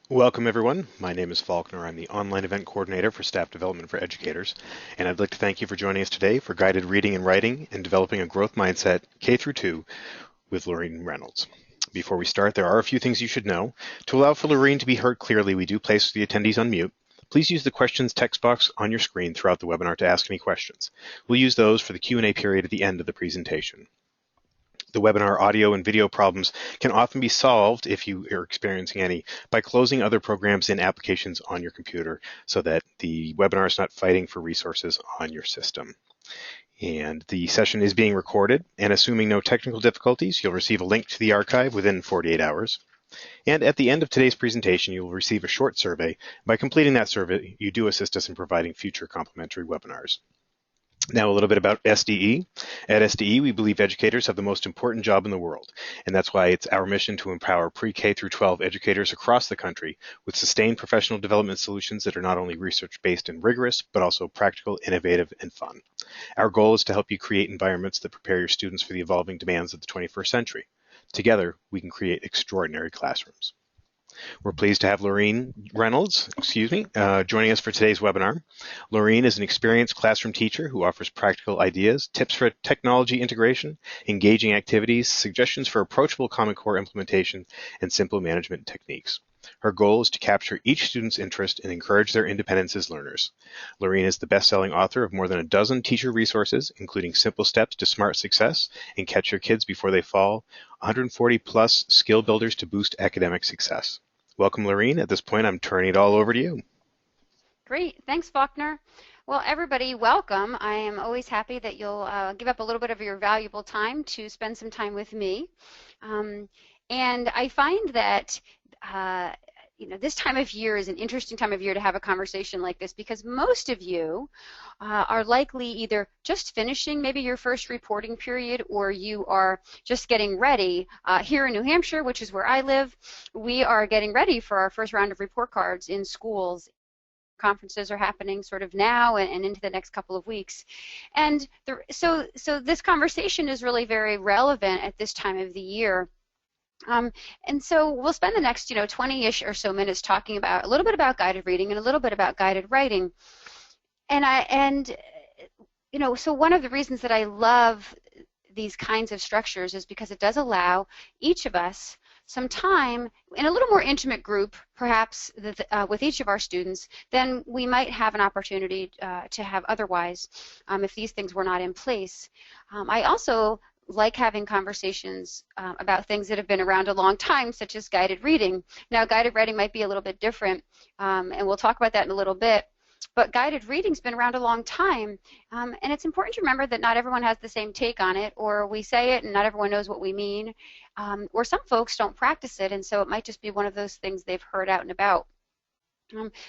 Welcome everyone. My name is Faulkner. I'm the online event coordinator for staff development for educators, and I'd like to thank you for joining us today for guided reading and writing and developing a growth mindset K-2 with Laureen and Reynolds. Before we start, there are a few things you should know. To allow for Laureen to be heard clearly, we do place the attendees on mute. Please use the questions text box on your screen throughout the webinar to ask any questions. We'll use those for the Q&A period at the end of the presentation. The webinar audio and video problems can often be solved, if you are experiencing any, by closing other programs and applications on your computer so that the webinar is not fighting for resources on your system. And the session is being recorded, and assuming no technical difficulties, you'll receive a link to the archive within 48 hours. And at the end of today's presentation, you will receive a short survey. By completing that survey, you do assist us in providing future complimentary webinars. Now, a little bit about SDE. At SDE, we believe educators have the most important job in the world, and that's why it's our mission to empower pre-K through 12 educators across the country with sustained professional development solutions that are not only research-based and rigorous, but also practical, innovative, and fun. Our goal is to help you create environments that prepare your students for the evolving demands of the 21st century. Together, we can create extraordinary classrooms. We're pleased to have Laureen Reynolds, joining us for today's webinar. Laureen is an experienced classroom teacher who offers practical ideas, tips for technology integration, engaging activities, suggestions for approachable Common Core implementation, and simple management techniques. Her goal is to capture each student's interest and encourage their independence as learners. Laureen is the best-selling author of more than a dozen teacher resources, including Simple Steps to Smart Success and Catch Your Kids Before They Fall, 140 plus skill builders to boost academic success. Welcome, Laureen. At this point, I'm turning it all over to you. Great. Thanks, Faulkner. Well, everybody, welcome. I am always happy that you'll give up a little bit of your valuable time to spend some time with me. And I find that this time of year is an interesting time of year to have a conversation like this because most of you are likely either just finishing maybe your first reporting period or you are just getting ready. Here in New Hampshire, which is where I live, we are getting ready for our first round of report cards in schools. Conferences are happening sort of now and into the next couple of weeks. And so this conversation is really very relevant at this time of the year. And so we'll spend the next 20-ish or so minutes talking about a little bit about guided reading and a little bit about guided writing. So one of the reasons that I love these kinds of structures is because it does allow each of us some time in a little more intimate group, perhaps with each of our students, than we might have an opportunity to have otherwise if these things were not in place. I also like having conversations about things that have been around a long time, such as guided reading. Now, guided writing might be a little bit different, and we'll talk about that in a little bit. But guided reading's been around a long time, and it's important to remember that not everyone has the same take on it, or we say it and not everyone knows what we mean, or some folks don't practice it, and so it might just be one of those things they've heard out and about.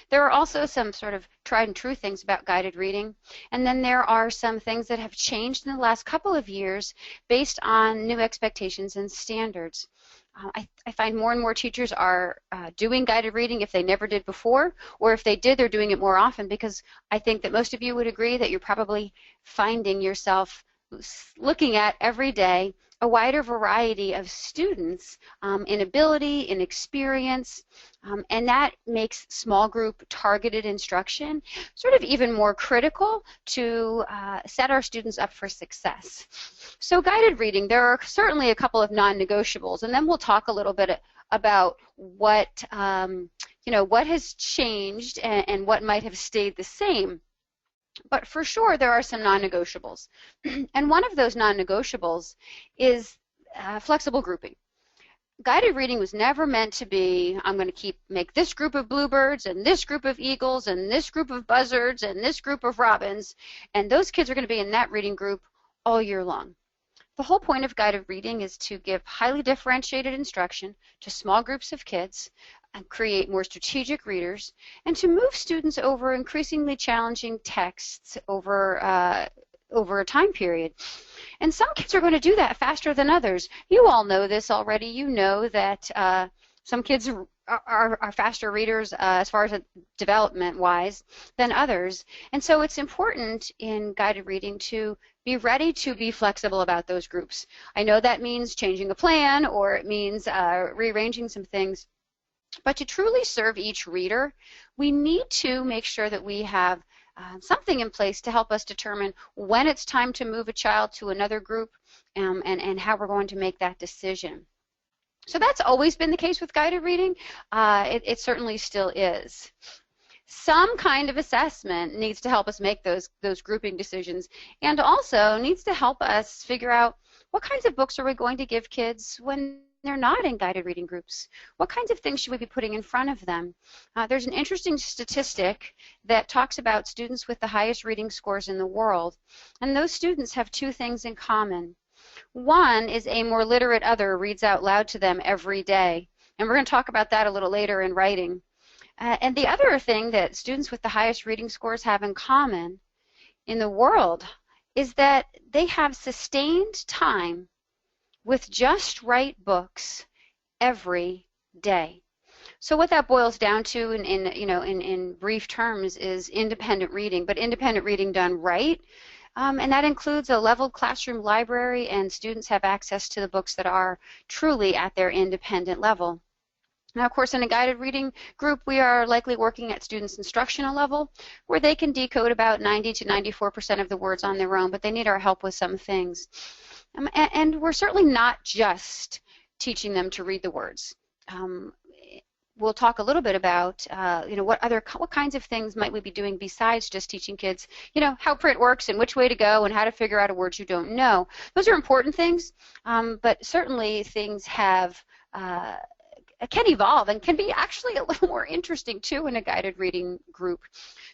There are also some sort of tried and true things about guided reading, and then there are some things that have changed in the last couple of years based on new expectations and standards. I find more and more teachers are doing guided reading if they never did before, or if they did, they're doing it more often, because I think that most of you would agree that you're probably finding yourself looking at every day a wider variety of students in ability, in experience, and that makes small group targeted instruction sort of even more critical to set our students up for success. So guided reading, there are certainly a couple of non-negotiables, and then we'll talk a little bit about what what has changed and what might have stayed the same. But for sure, there are some non-negotiables. And one of those non-negotiables is flexible grouping. Guided reading was never meant to be, I'm going to make this group of bluebirds and this group of eagles and this group of buzzards and this group of robins, and those kids are going to be in that reading group all year long. The whole point of guided reading is to give highly differentiated instruction to small groups of kids and create more strategic readers, and to move students over increasingly challenging texts over a time period. And some kids are going to do that faster than others. You all know this already. You know that some kids are faster readers as far as development-wise than others. And so it's important in guided reading to be ready to be flexible about those groups. I know that means changing a plan, or it means rearranging some things. But to truly serve each reader, we need to make sure that we have something in place to help us determine when it's time to move a child to another group, and how we're going to make that decision. So that's always been the case with guided reading. It certainly still is. Some kind of assessment needs to help us make those grouping decisions, and also needs to help us figure out what kinds of books are we going to give kids when they're not in guided reading groups. What kinds of things should we be putting in front of them? There's an interesting statistic that talks about students with the highest reading scores in the world, and those students have two things in common. One is a more literate other reads out loud to them every day, and we're going to talk about that a little later in writing. And the other thing that students with the highest reading scores have in common in the world is that they have sustained time with just right books every day. So what that boils down to in brief terms is independent reading, but independent reading done right. And that includes a leveled classroom library, and students have access to the books that are truly at their independent level. Now, of course, in a guided reading group, we are likely working at students' instructional level, where they can decode about 90 to 94% of the words on their own, but they need our help with some things. And we're certainly not just teaching them to read the words. We'll talk a little bit about what kinds of things might we be doing besides just teaching kids how print works and which way to go and how to figure out a word you don't know. Those are important things, but certainly things have can evolve and can be actually a little more interesting too in a guided reading group.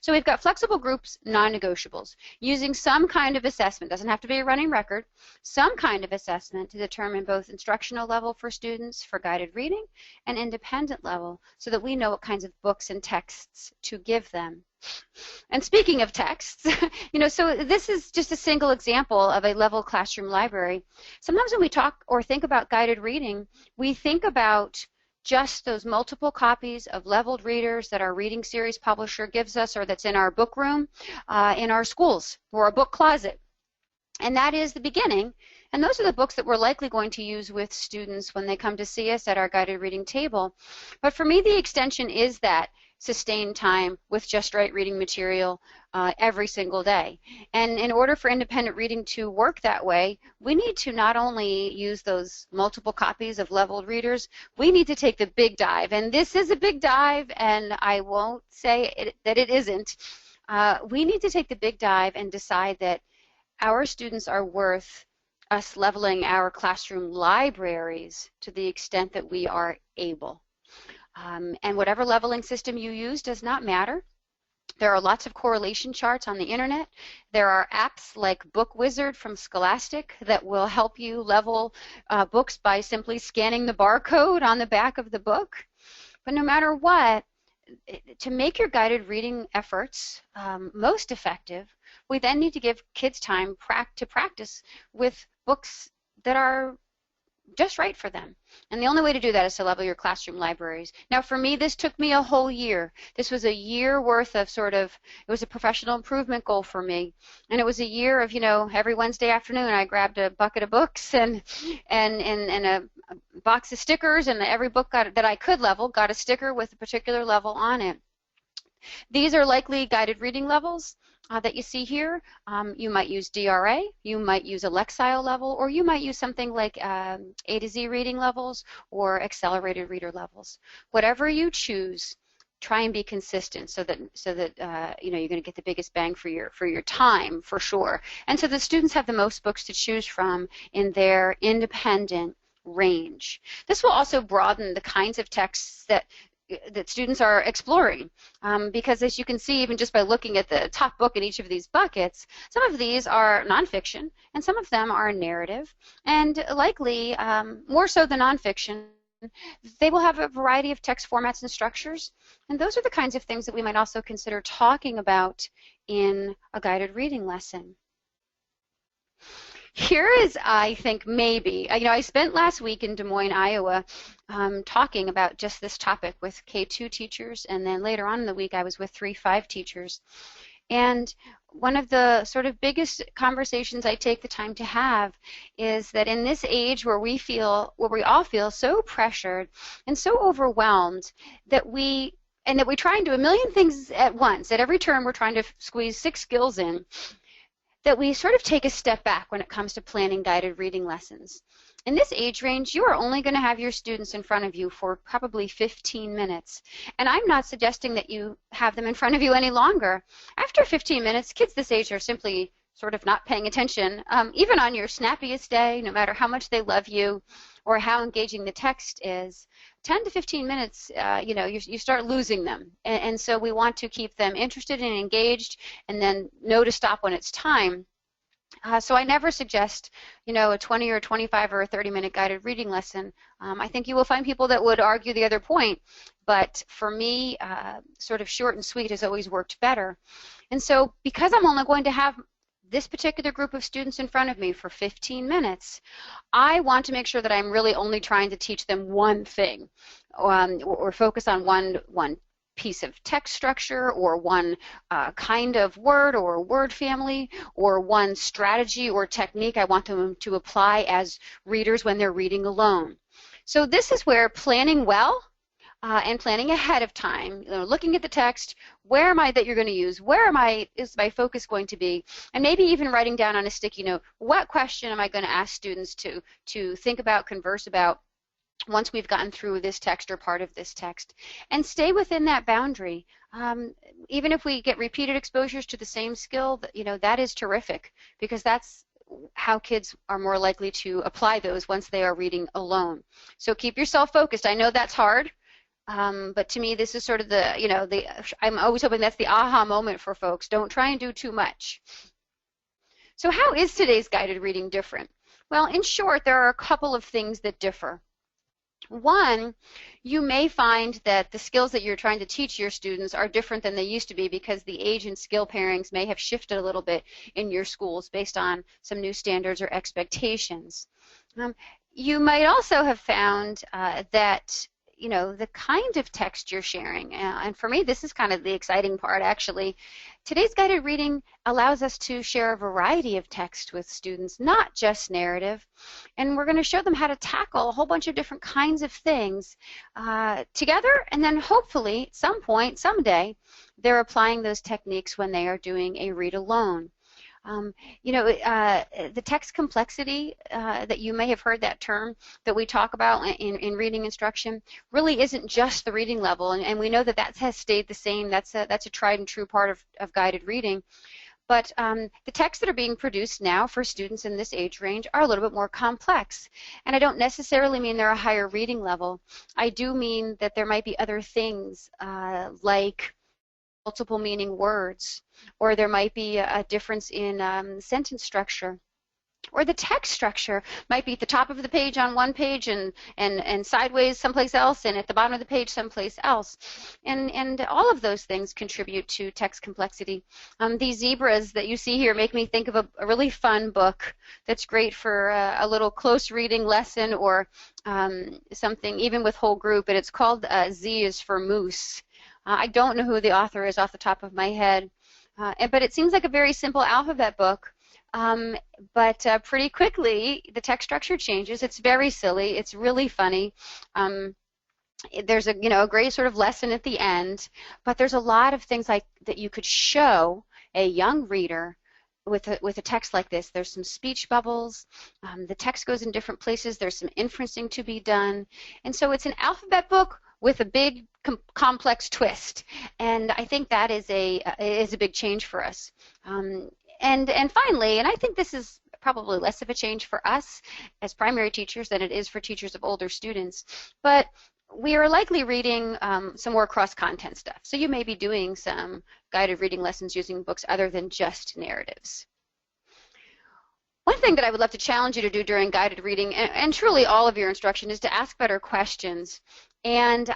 So we've got flexible groups, non-negotiables, using some kind of assessment, doesn't have to be a running record, some kind of assessment to determine both instructional level for students for guided reading and independent level, so that we know what kinds of books and texts to give them. And speaking of texts, so this is just a single example of a level classroom library. Sometimes when we talk or think about guided reading, we think about just those multiple copies of leveled readers that our reading series publisher gives us, or that's in our book room, in our schools, or a book closet. And that is the beginning. And those are the books that we're likely going to use with students when they come to see us at our guided reading table. But for me, the extension is that sustained time with just right reading material every single day. And in order for independent reading to work that way, we need to not only use those multiple copies of leveled readers, we need to take the big dive. And this is a big dive, and I won't say that it isn't. We need to take the big dive and decide that our students are worth us leveling our classroom libraries to the extent that we are able. And whatever leveling system you use does not matter. There are lots of correlation charts on the internet. There are apps like Book Wizard from Scholastic that will help you level books by simply scanning the barcode on the back of the book. But no matter what, to make your guided reading efforts most effective, we then need to give kids time to practice with books that are just right for them. And the only way to do that is to level your classroom libraries. Now, for me, this took me a whole year. This was a year worth of it was a professional improvement goal for me. And it was a year of, every Wednesday afternoon I grabbed a bucket of books and a box of stickers, and every book that I could level got a sticker with a particular level on it. These are likely guided reading levels that you see here. You might use DRA, you might use a Lexile level, or you might use something like A to Z reading levels or accelerated reader levels. Whatever you choose, try and be consistent so that you're going to get the biggest bang for your time, for sure. And so the students have the most books to choose from in their independent range. This will also broaden the kinds of texts that students are exploring, because as you can see, even just by looking at the top book in each of these buckets, some of these are nonfiction and some of them are narrative, and likely more so than nonfiction, they will have a variety of text formats and structures, and those are the kinds of things that we might also consider talking about in a guided reading lesson. Here is, I think, maybe, I spent last week in Des Moines, Iowa, talking about just this topic with K-2 teachers, and then later on in the week I was with 3-5 teachers. And one of the sort of biggest conversations I take the time to have is that in this age where we all feel so pressured and so overwhelmed that we try and do a million things at once. At every turn, we're trying to squeeze 6 skills in, that we sort of take a step back when it comes to planning guided reading lessons. In this age range, you are only going to have your students in front of you for probably 15 minutes. And I'm not suggesting that you have them in front of you any longer. After 15 minutes, kids this age are simply sort of not paying attention. Even on your snappiest day, no matter how much they love you or how engaging the text is, 10 to 15 minutes, you start losing them. And so we want to keep them interested and engaged and then know to stop when it's time. So I never suggest, a 20 or 25 or a 30-minute guided reading lesson. I think you will find people that would argue the other point, but for me, sort of short and sweet has always worked better. And so because I'm only going to have this particular group of students in front of me for 15 minutes, I want to make sure that I'm really only trying to teach them one thing, or focus on one piece of text structure, or one kind of word or word family, or one strategy or technique I want them to apply as readers when they're reading alone. So this is where planning well and planning ahead of time, looking at the text, where am I that you're going to use, is my focus going to be, and maybe even writing down on a sticky note, what question am I going to ask students to think about, converse about, once we've gotten through this text or part of this text, and stay within that boundary. Even if we get repeated exposures to the same skill, that is terrific, because that's how kids are more likely to apply those once they are reading alone. So keep yourself focused. I know that's hard, but to me this is sort of I'm always hoping that's the aha moment for folks. Don't try and do too much. So how is today's guided reading different? Well, in short, there are a couple of things that differ. One, you may find that the skills that you're trying to teach your students are different than they used to be, because the age and skill pairings may have shifted a little bit in your schools based on some new standards or expectations. You might also have found that the kind of text you're sharing, and for me this is kind of the exciting part actually. Today's guided reading allows us to share a variety of text with students, not just narrative, and we're going to show them how to tackle a whole bunch of different kinds of things together, and then hopefully at some point, someday, they're applying those techniques when they are doing a read alone. The text complexity that you may have heard that term that we talk about in reading instruction really isn't just the reading level, and we know that has stayed the same. That's a tried and true part of guided reading. But the texts that are being produced now for students in this age range are a little bit more complex. And I don't necessarily mean they're a higher reading level. I do mean that there might be other things like multiple meaning words, or there might be a difference in sentence structure, or the text structure might be at the top of the page on one page and sideways someplace else, and at the bottom of the page someplace else. And all of those things contribute to text complexity. These zebras that you see here make me think of a really fun book that's great for a little close reading lesson, or something even with whole group, and it's called Z is for Moose. I don't know who the author is off the top of my head, but it seems like a very simple alphabet book. But pretty quickly the text structure changes. It's very silly. It's really funny. There's a great sort of lesson at the end, but there's a lot of things like that you could show a young reader with a text like this. There's some speech bubbles. The text goes in different places. There's some inferencing to be done, and so it's an alphabet book with a big complex twist, and I think that is a big change for us. And finally, and I think this is probably less of a change for us as primary teachers than it is for teachers of older students, but we are likely reading some more cross-content stuff. So you may be doing some guided reading lessons using books other than just narratives. One thing that I would love to challenge you to do during guided reading, and truly all of your instruction, is to ask better questions. And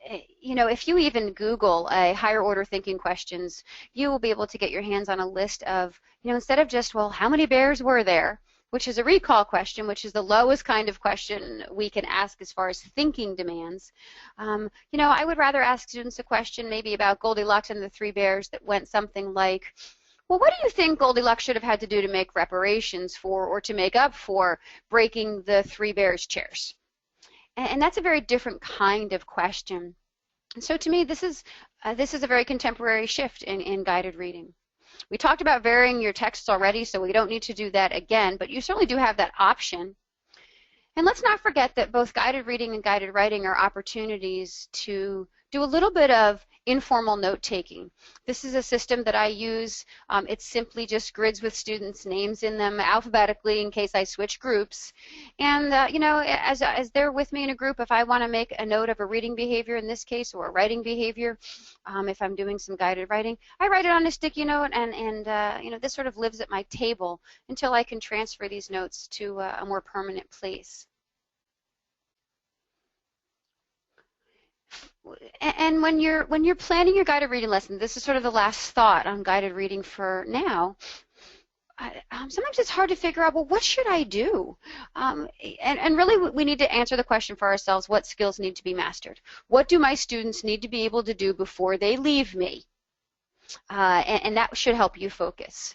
if you even Google higher order thinking questions, you will be able to get your hands on a list of, instead of just, well, how many bears were there? which is a recall question, which is the lowest kind of question we can ask as far as thinking demands. I would rather ask students a question maybe about Goldilocks and the Three Bears that went something like, well, what do you think Goldilocks should have had to do to make reparations for or to make up for breaking the Three Bears' chairs? And that's a very different kind of question. And so to me, this is a very contemporary shift in guided reading. We talked about varying your texts already, so we don't need to do that again, but you certainly do have that option. And let's not forget that both guided reading and guided writing are opportunities to do a little bit of informal note-taking. This is a system that I use. It's simply just grids with students' names in them alphabetically in case I switch groups. And, as they're with me in a group, if I want to make a note of a reading behavior in this case or a writing behavior, if I'm doing some guided writing, I write it on a sticky note, and this sort of lives at my table until I can transfer these notes to a more permanent place. And when you're planning your guided reading lesson, this is sort of the last thought on guided reading for now. Sometimes it's hard to figure out, well, what should I do? And really, we need to answer the question for ourselves: what skills need to be mastered? What do my students need to be able to do before they leave me? And that should help you focus.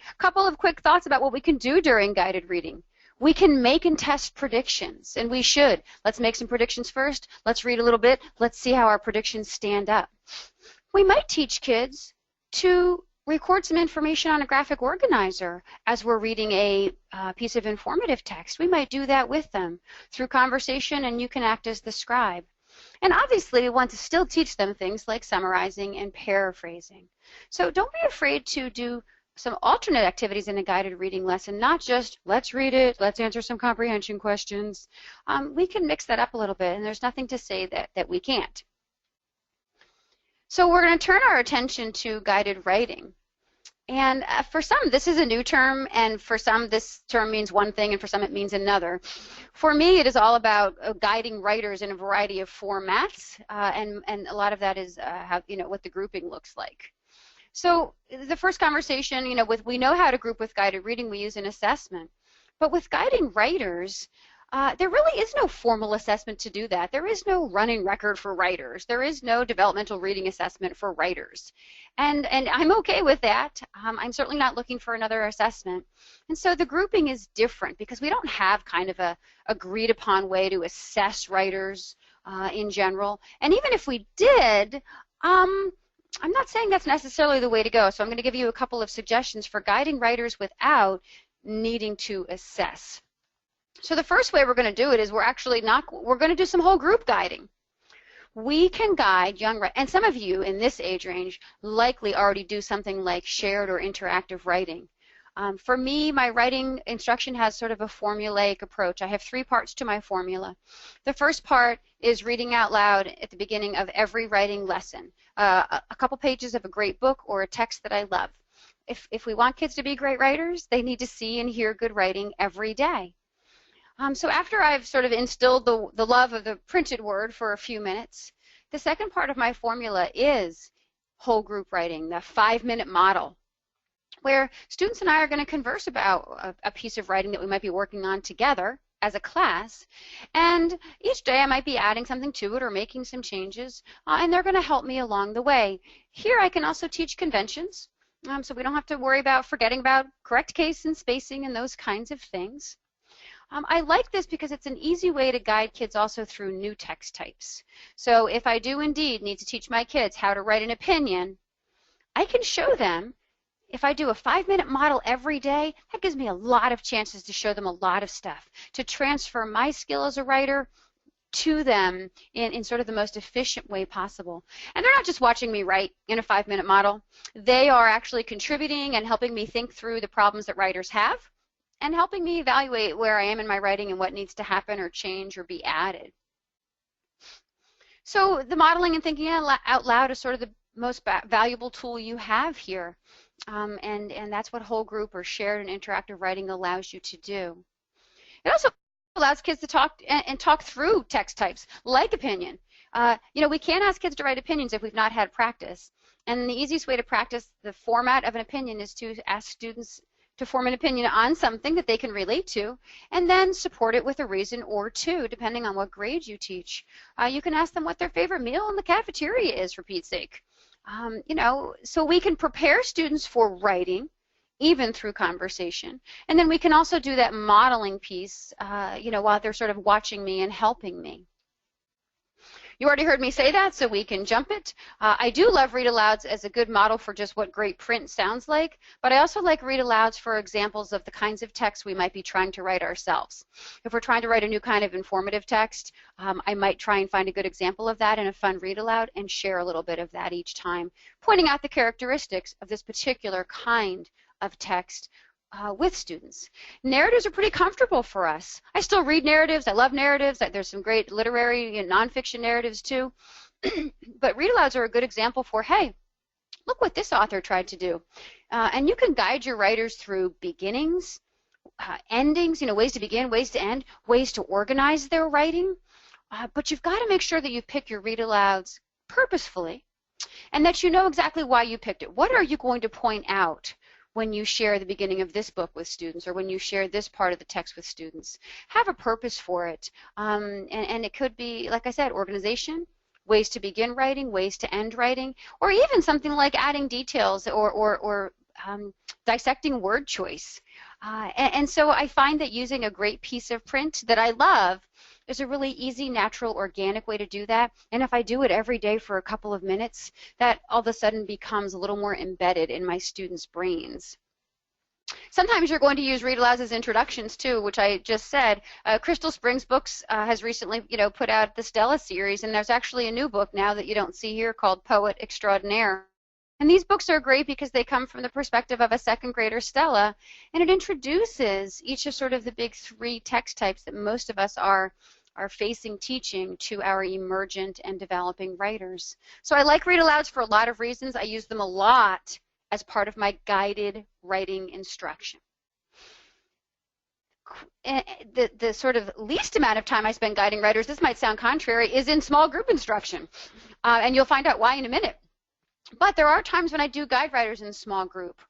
A couple of quick thoughts about what we can do during guided reading. We can make and test predictions, and we should. Let's make some predictions first. Let's read a little bit. Let's see how our predictions stand up. We might teach kids to record some information on a graphic organizer as we're reading a piece of informative text. We might do that with them through conversation, and you can act as the scribe. And obviously, we want to still teach them things like summarizing and paraphrasing. So don't be afraid to do some alternate activities in a guided reading lesson, not just let's read it, let's answer some comprehension questions. We can mix that up a little bit, and there's nothing to say that we can't. So we're going to turn our attention to guided writing. And for some, this is a new term, and for some, this term means one thing, and for some, it means another. For me, it is all about guiding writers in a variety of formats, and a lot of that is how, what the grouping looks like. So the first conversation, we know how to group with guided reading. We use an assessment. But with guiding writers, there really is no formal assessment to do that. There is no running record for writers. There is no developmental reading assessment for writers. And I'm okay with that. I'm certainly not looking for another assessment. And so the grouping is different because we don't have kind of a agreed upon way to assess writers in general. And even if we did, I'm not saying that's necessarily the way to go, so I'm going to give you a couple of suggestions for guiding writers without needing to assess. So the first way we're going to do it is we're going to do some whole group guiding. We can guide young writers, and some of you in this age range likely already do something like shared or interactive writing. For me, my writing instruction has sort of a formulaic approach. I have 3 parts to my formula. The first part is reading out loud at the beginning of every writing lesson, a couple pages of a great book or a text that I love. If we want kids to be great writers, they need to see and hear good writing every day. So after I've sort of instilled the love of the printed word for a few minutes, the second part of my formula is whole group writing, the 5-minute model, where students and I are going to converse about a piece of writing that we might be working on together as a class, and each day I might be adding something to it or making some changes, and they're going to help me along the way. Here I can also teach conventions, so we don't have to worry about forgetting about correct case and spacing and those kinds of things. I like this because it's an easy way to guide kids also through new text types. So if I do indeed need to teach my kids how to write an opinion, I can show them. If I do a 5-minute model every day, that gives me a lot of chances to show them a lot of stuff, to transfer my skill as a writer to them in sort of the most efficient way possible. And they're not just watching me write in a 5-minute model. They are actually contributing and helping me think through the problems that writers have and helping me evaluate where I am in my writing and what needs to happen or change or be added. So the modeling and thinking out loud is sort of the most valuable tool you have here. And that's what whole group or shared and interactive writing allows you to do. It also allows kids to talk through text types like opinion. We can't ask kids to write opinions if we've not had practice. And the easiest way to practice the format of an opinion is to ask students to form an opinion on something that they can relate to, and then support it with a reason or two, depending on what grade you teach. You can ask them what their favorite meal in the cafeteria is, for Pete's sake. So we can prepare students for writing, even through conversation. And then we can also do that modeling piece, while they're sort of watching me and helping me. You already heard me say that, so we can jump it. I do love read-alouds as a good model for just what great print sounds like, but I also like read-alouds for examples of the kinds of text we might be trying to write ourselves. If we're trying to write a new kind of informative text, I might try and find a good example of that in a fun read-aloud and share a little bit of that each time, pointing out the characteristics of this particular kind of text with students. Narratives are pretty comfortable for us. I still read narratives. I love narratives. There's some great literary and nonfiction narratives too. But read-alouds are a good example for, hey, look what this author tried to do. And you can guide your writers through beginnings, endings, ways to begin, ways to end, ways to organize their writing. But you've got to make sure that you pick your read-alouds purposefully and that you know exactly why you picked it. What are you going to point out when you share the beginning of this book with students, or when you share this part of the text with students? Have a purpose for it. And it could be, like I said, organization, ways to begin writing, ways to end writing, or even something like adding details or dissecting word choice. And so I find that using a great piece of print that I love is a really easy, natural, organic way to do that. And if I do it every day for a couple of minutes, that all of a sudden becomes a little more embedded in my students' brains. Sometimes you're going to use read-alouds as introductions too, which I just said. Crystal Springs Books has recently, put out the Stella series, and there's actually a new book now that you don't see here called Poet Extraordinaire. And these books are great because they come from the perspective of a second grader, Stella, and it introduces each of sort of the big three text types that most of us are facing teaching to our emergent and developing writers. So I like read-alouds for a lot of reasons. I use them a lot as part of my guided writing instruction. The sort of least amount of time I spend guiding writers, this might sound contrary, is in small group instruction. And you'll find out why in a minute. But there are times when I do guide writers in small group,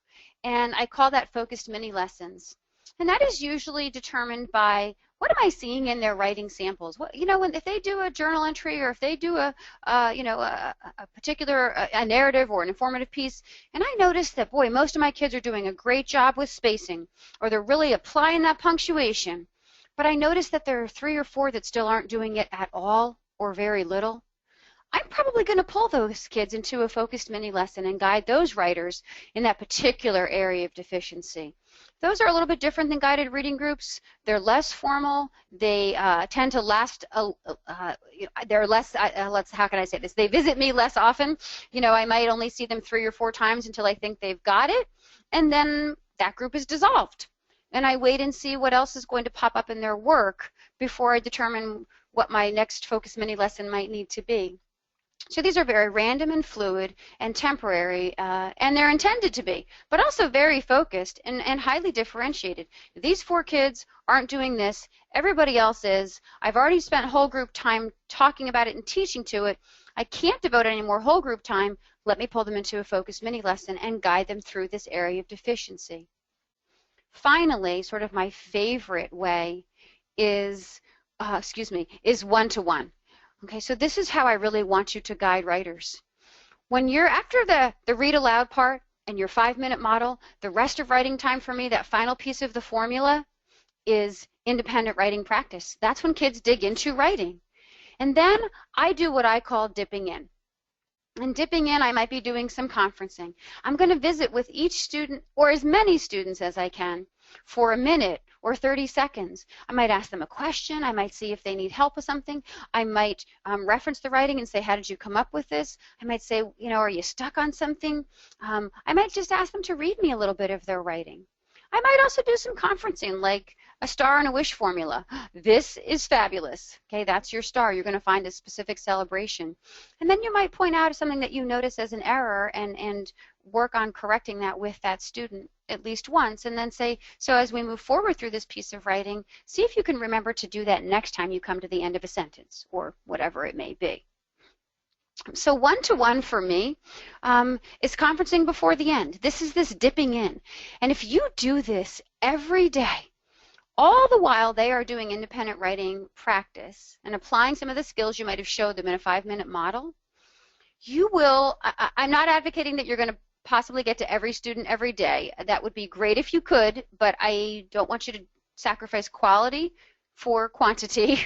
and I call that focused mini lessons. And that is usually determined by what am I seeing in their writing samples. If they do a journal entry, or if they do a particular narrative or an informative piece, and I notice that, boy, most of my kids are doing a great job with spacing, or they're really applying that punctuation, but I notice that there are 3 or 4 that still aren't doing it at all or very little, I'm probably going to pull those kids into a focused mini lesson and guide those writers in that particular area of deficiency. Those are a little bit different than guided reading groups. They're less formal. They tend to last, they're less, how can I say this? They visit me less often. I might only see them 3 or 4 times until I think they've got it, and then that group is dissolved. And I wait and see what else is going to pop up in their work before I determine what my next focused mini lesson might need to be. So these are very random and fluid and temporary, and they're intended to be, but also very focused and highly differentiated. These 4 kids aren't doing this. Everybody else is. I've already spent whole group time talking about it and teaching to it. I can't devote any more whole group time. Let me pull them into a focused mini lesson and guide them through this area of deficiency. Finally, sort of my favorite way is one-to-one. Okay, so this is how I really want you to guide writers. When you're after the read aloud part and your 5-minute model, the rest of writing time for me, that final piece of the formula, is independent writing practice. That's when kids dig into writing. And then I do what I call dipping in. And dipping in, I might be doing some conferencing. I'm going to visit with each student, or as many students as I can, for a minute or 30 seconds. I might ask them a question. I might see if they need help with something. I might reference the writing and say, how did you come up with this? I might say, are you stuck on something? I might just ask them to read me a little bit of their writing. I might also do some conferencing, like a star and a wish formula. This is fabulous. Okay, that's your star. You're going to find a specific celebration. And then you might point out something that you notice as an error and work on correcting that with that student at least once, and then say, so as we move forward through this piece of writing, see if you can remember to do that next time you come to the end of a sentence, or whatever it may be. So one-to-one for me is conferencing before the end. This is this dipping in. And if you do this every day, all the while they are doing independent writing practice and applying some of the skills you might have showed them in a 5-minute model, you will, I'm not advocating that you're going to possibly get to every student every day. That would be great if you could, but I don't want you to sacrifice quality for quantity.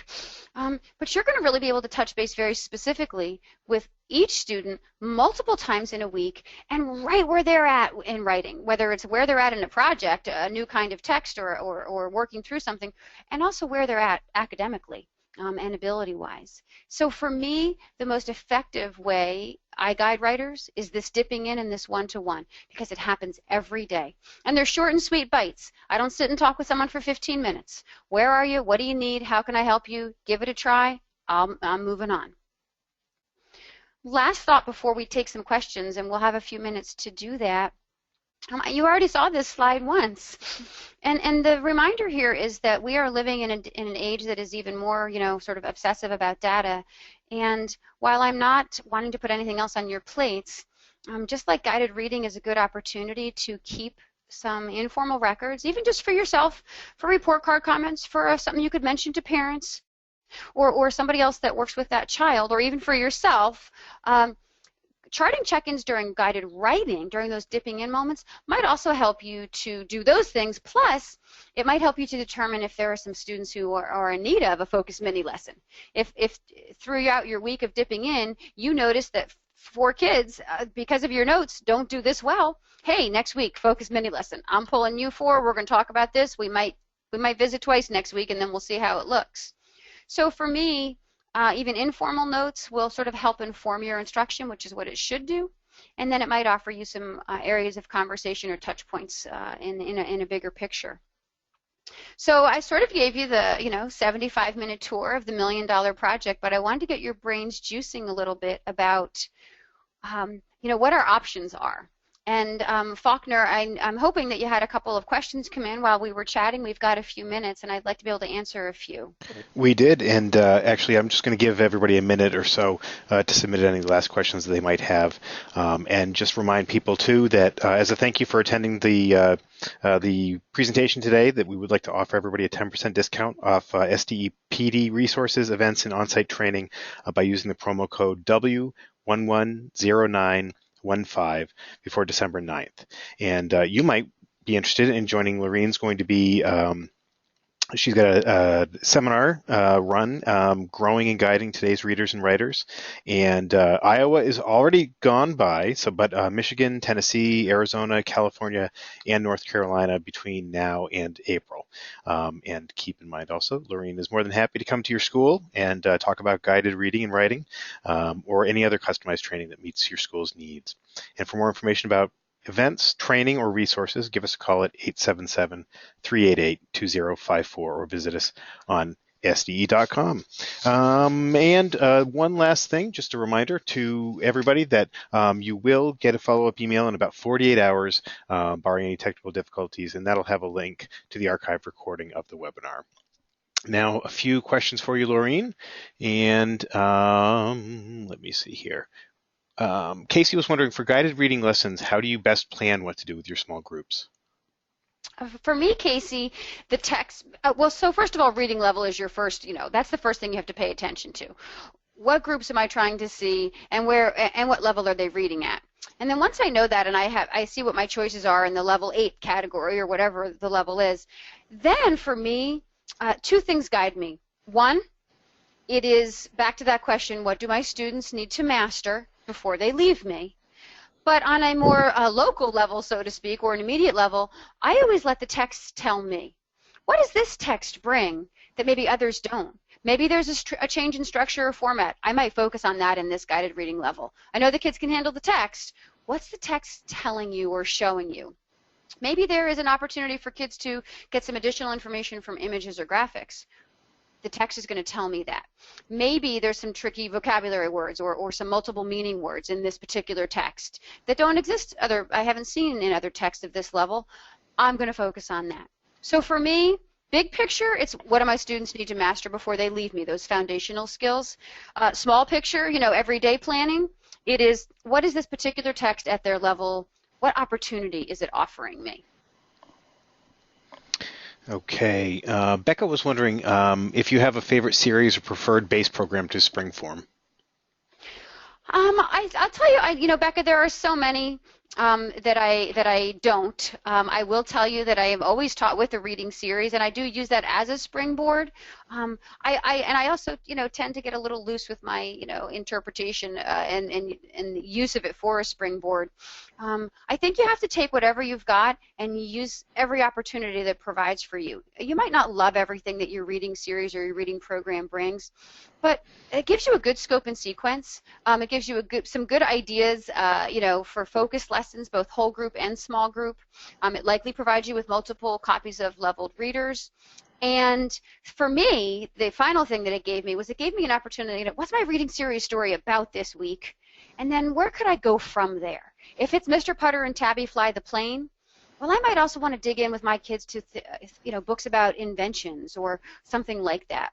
But you're going to really be able to touch base very specifically with each student multiple times in a week and right where they're at in writing, whether it's where they're at in a project, a new kind of text, or working through something, and also where they're at academically. And ability-wise. So for me, the most effective way I guide writers is this dipping in and this one-to-one, because it happens every day. And they're short and sweet bites. I don't sit and talk with someone for 15 minutes. Where are you? What do you need? How can I help you? Give it a try. I'm moving on. Last thought before we take some questions, and we'll have a few minutes to do that. You already saw this slide once. And the reminder here is that we are living in an age that is even more, sort of obsessive about data. And while I'm not wanting to put anything else on your plates, just like guided reading is a good opportunity to keep some informal records, even just for yourself, for report card comments, for something you could mention to parents or somebody else that works with that child, or even for yourself. Charting check-ins during guided writing, during those dipping in moments, might also help you to do those things. Plus, it might help you to determine if there are some students who are in need of a focused mini lesson. If throughout your week of dipping in, you notice that 4 kids, because of your notes, don't do this well, hey, next week, focused mini lesson. I'm pulling you 4. We're going to talk about this. We might visit twice next week, and then we'll see how it looks. So for me, even informal notes will sort of help inform your instruction, which is what it should do, and then it might offer you some areas of conversation or touch points in a bigger picture. So I sort of gave you the 75-minute tour of the $1 Million Project, but I wanted to get your brains juicing a little bit about what our options are. And Faulkner, I'm hoping that you had a couple of questions come in while we were chatting. We've got a few minutes, and I'd like to be able to answer a few. We did, and actually I'm just going to give everybody a minute or so to submit any last questions that they might have, and just remind people too that as a thank you for attending the presentation today, that we would like to offer everybody a 10% discount off SDE-PD resources, events, and on-site training by using the promo code W110915 before December 9th. And you might be interested in joining. Laureen's going to be, she's got a seminar run, growing and guiding today's readers and writers. And Iowa is already gone by, but Michigan, Tennessee, Arizona, California, and North Carolina between now and April. And keep in mind also, Laureen is more than happy to come to your school and talk about guided reading and writing, or any other customized training that meets your school's needs. And for more information about events, training, or resources, give us a call at 877-388-2054 or visit us on SDE.com. And one last thing, just a reminder to everybody that you will get a follow-up email in about 48 hours, barring any technical difficulties, and that'll have a link to the archived recording of the webinar. Now, a few questions for you, Laureen, and let me see here. Casey was wondering, for guided reading lessons, how do you best plan what to do with your small groups? For me, Casey, the text, so first of all, reading level is your first, that's the first thing you have to pay attention to. What groups am I trying to see, and what level are they reading at? And then once I know that and I see what my choices are in the level 8 category or whatever the level is, then for me, 2 things guide me. One, it is back to that question, what do my students need to master before they leave me? But on a more local level, so to speak, or an immediate level, I always let the text tell me. What does this text bring that maybe others don't? Maybe there's a change in structure or format. I might focus on that in this guided reading level. I know the kids can handle the text. What's the text telling you or showing you? Maybe there is an opportunity for kids to get some additional information from images or graphics. The text is going to tell me that. Maybe there's some tricky vocabulary words or some multiple meaning words in this particular text that don't exist, I haven't seen in other texts of this level. I'm going to focus on that. So for me, Big picture, it's what do my students need to master before they leave me, those foundational skills. Small picture, everyday planning, it is what is this particular text at their level, what opportunity is it offering me? Okay. Becca was wondering if you have a favorite series or preferred base program to spring form. I'll tell you, Becca, there are so many that I don't. I will tell you that I am always taught with a reading series, and I do use that as a springboard. I also, tend to get a little loose with my, interpretation and use of it for a springboard. I think you have to take whatever you've got and use every opportunity that provides for you. You might not love everything that your reading series or your reading program brings, but it gives you a good scope and sequence. It gives you some good ideas, for focused lessons, both whole group and small group. It likely provides you with multiple copies of leveled readers. And for me, the final thing that it gave me was it gave me an opportunity to, what's my reading series story about this week? And then where could I go from there? If it's Mr. Putter and Tabby Fly the Plane, well, I might also want to dig in with my kids to, books about inventions or something like that.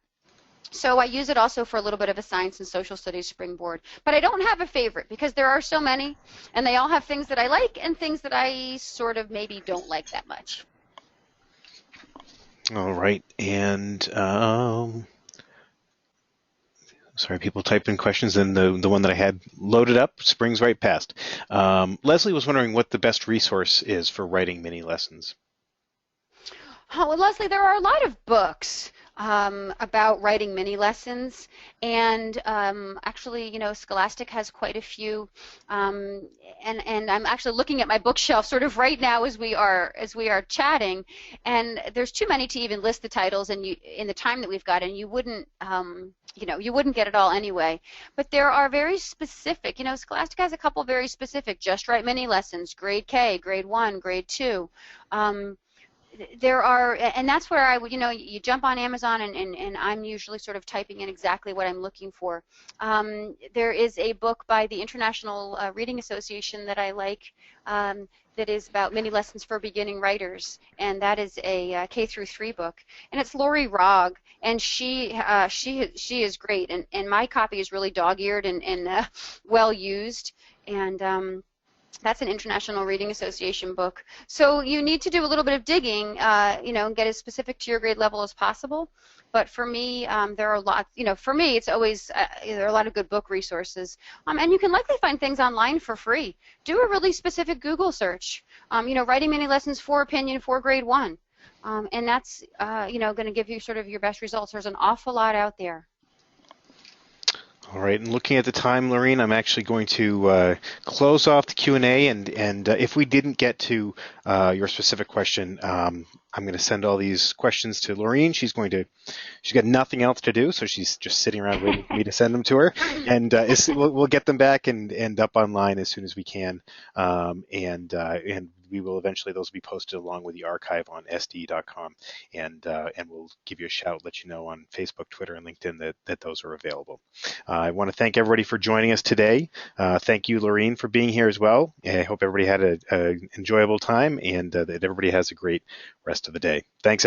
So I use it also for a little bit of a science and social studies springboard. But I don't have a favorite because there are so many, and they all have things that I like and things that I sort of maybe don't like that much. All right. And sorry, people typed in questions, and the one that I had loaded up springs right past. Leslie was wondering what the best resource is for writing mini lessons. Oh, well, Leslie, there are a lot of books about writing mini lessons, and actually, Scholastic has quite a few, and I'm actually looking at my bookshelf sort of right now as we are chatting, and there's too many to even list the titles, and in the time that we've got, and you wouldn't get it all anyway. But there are very specific. Scholastic has a couple very specific Just Right mini lessons, grade K, grade 1, grade 2. There are, and that's where I would, you jump on Amazon, and I'm usually sort of typing in exactly what I'm looking for. There is a book by the International Reading Association that I like that is about mini lessons for beginning writers, and that is a K-3 book, and it's Lori Rogg, and she is great, and my copy is really dog-eared and well used, and that's an International Reading Association book. So you need to do a little bit of digging, and get as specific to your grade level as possible. But for me, there are lots, for me, it's always, there are a lot of good book resources. And you can likely find things online for free. Do a really specific Google search. Writing mini lessons for opinion for grade 1. And that's, going to give you sort of your best results. There's an awful lot out there. All right, and looking at the time, Laureen, I'm actually going to close off the Q&A, and if we didn't get to your specific question, I'm going to send all these questions to Laureen. She's got nothing else to do, so she's just sitting around waiting for me to send them to her, and we'll get them back and up online as soon as we can, and we will eventually, those will be posted along with the archive on sd.com, and we'll give you a shout, let you know on Facebook, Twitter, and LinkedIn that those are available. I want to thank everybody for joining us today. Thank you, Laureen, for being here as well. I hope everybody had an enjoyable time, and that everybody has a great rest of the day. Thanks, everybody.